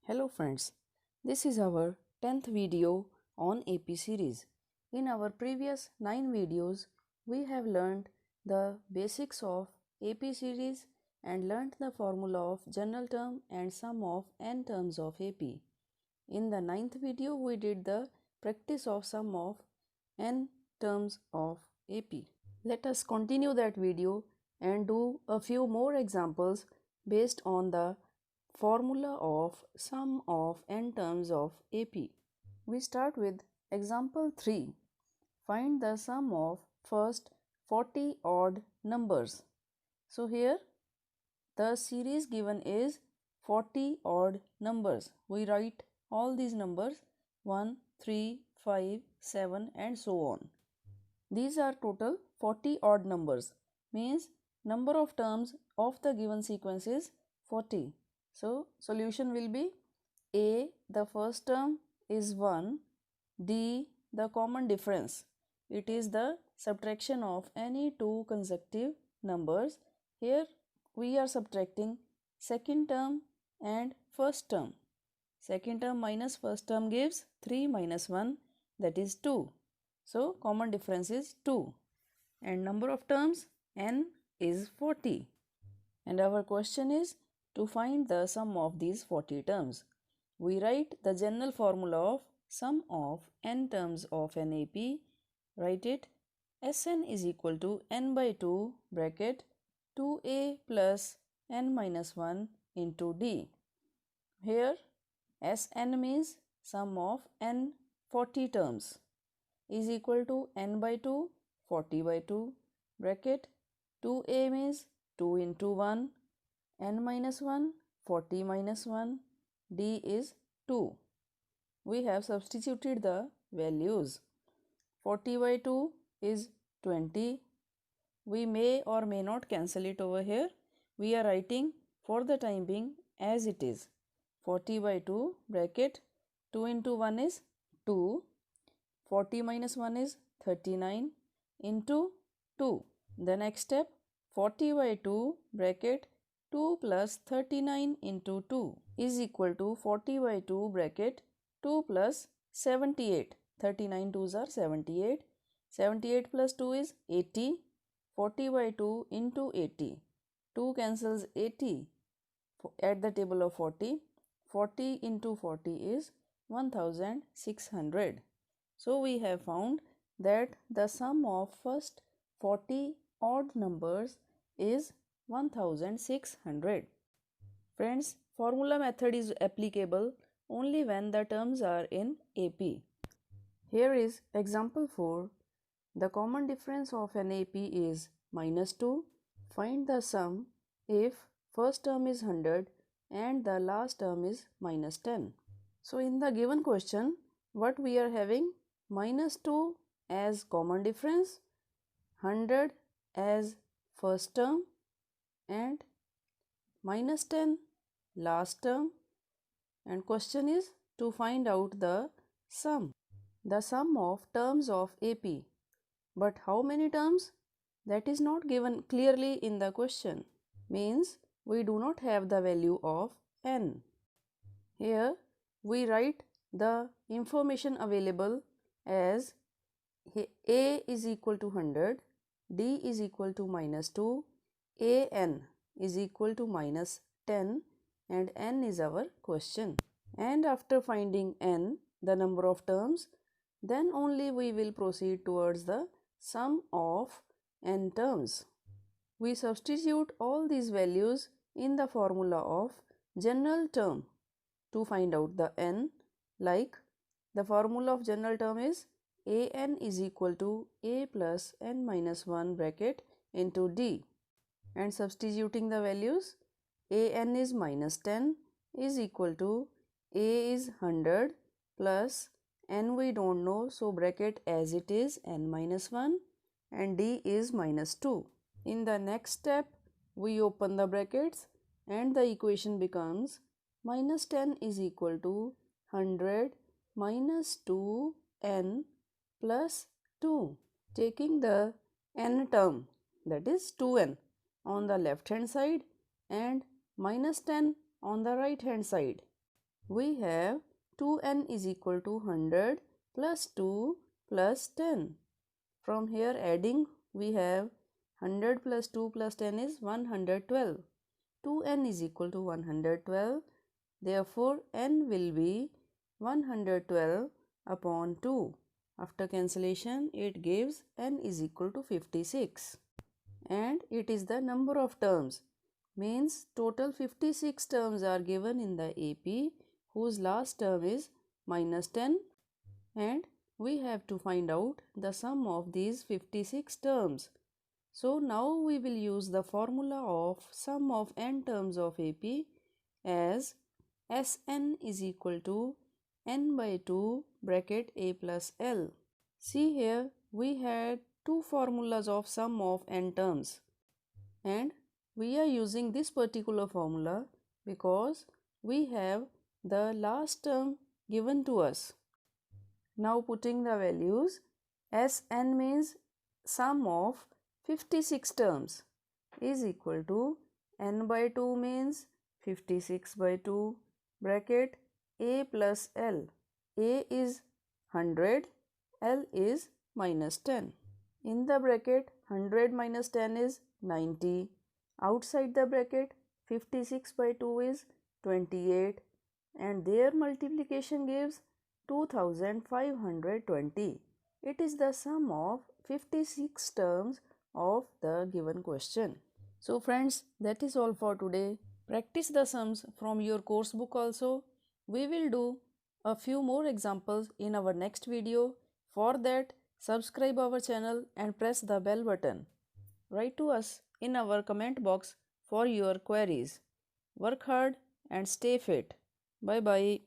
Hello friends, this is our 10th video on AP series. In our previous 9 videos, we have learned the basics of AP series and learnt the formula of general term and sum of n terms of AP. In the 9th video, we did the practice of sum of n terms of AP. Let us continue that video and do a few more examples based on the formula of sum of n terms of AP. We start with example 3. Find the sum of first 40 odd numbers. So here the series given is 40 odd numbers. We write all these numbers 1, 3, 5, 7 and so on. These are total 40 odd numbers, means number of terms of the given sequence is 40. So, solution will be A, the first term is 1, D, the common difference. It is the subtraction of any two consecutive numbers. Here we are subtracting second term and first term. Second term minus first term gives 3 minus 1, that is 2. So, common difference is 2 and number of terms n is 40. And our question is to find the sum of these 40 terms. We write the general formula of sum of n terms of an AP. Write it Sn is equal to n by 2 bracket 2a plus n minus 1 into d. Here Sn means sum of n 40 terms is equal to n by 2 40 by 2 bracket 2a means 2 into 1 n minus 1 40 minus 1 d is 2. We have substituted the values. 40 by 2 is 20. We may or may not cancel it over here. We are writing for the time being as it is. 40 by 2 bracket 2 into 1 is 2. 40 minus 1 is 39 into 2. The next step 40 by 2 bracket 2 plus 39 into 2 is equal to 40 by 2 bracket 2 plus 78. 39 2s are 78. 78 plus 2 is 80. 40 by 2 into 80. 2 cancels 80 at the table of 40. 40 into 40 is 1600. So we have found that the sum of first 40 odd numbers is 1600. Friends, formula method is applicable only when the terms are in AP. Here is example 4. The common difference of an AP is minus 2. Find the sum if first term is 100 and the last term is minus 10. So in the given question, what we are having? Minus 2 as common difference, 100 as first term and minus 10 last term, and question is to find out the sum of terms of AP. But how many terms? That is not given clearly in the question, means we do not have the value of n. Here we write the information available as A is equal to 100, D is equal to minus 2, an is equal to minus 10 and n is our question. And after finding n, the number of terms, then only we will proceed towards the sum of n terms. We substitute all these values in the formula of general term to find out the n, like the formula of general term is an is equal to a plus n minus 1 bracket into d, and substituting the values, an is minus 10 is equal to a is 100 plus n we don't know, so bracket as it is n minus 1 and d is minus 2. In the next step we open the brackets and the equation becomes minus 10 is equal to 100 minus 2n plus 2. Taking the n term, that is 2n, on the left hand side and minus 10 on the right hand side. we have 2n is equal to 100 plus 2 plus 10. From here adding we have 100 plus 2 plus 10 is 112. 2n is equal to 112. Therefore, n will be 112 upon 2. After cancellation, it gives n is equal to 56. And it is the number of terms. Means total 56 terms are given in the AP whose last term is minus 10. And we have to find out the sum of these 56 terms. So now we will use the formula of sum of n terms of AP as Sn is equal to n by 2 bracket a plus l. See here we had two formulas of sum of n terms and we are using this particular formula because we have the last term given to us. Now putting the values, Sn means sum of 56 terms is equal to n by 2 means 56 by 2 bracket a plus l. A is 100, l is minus 10. In the bracket 100 minus 10 is 90. Outside the bracket 56 by 2 is 28 and their multiplication gives 2520. It is the sum of 56 terms of the given question. So friends, that is all for today. Practice the sums from your course book also. We will do a few more examples in our next video. For that, subscribe our channel and press the bell button. Write to us in our comment box for your queries. Work hard and stay fit. Bye bye.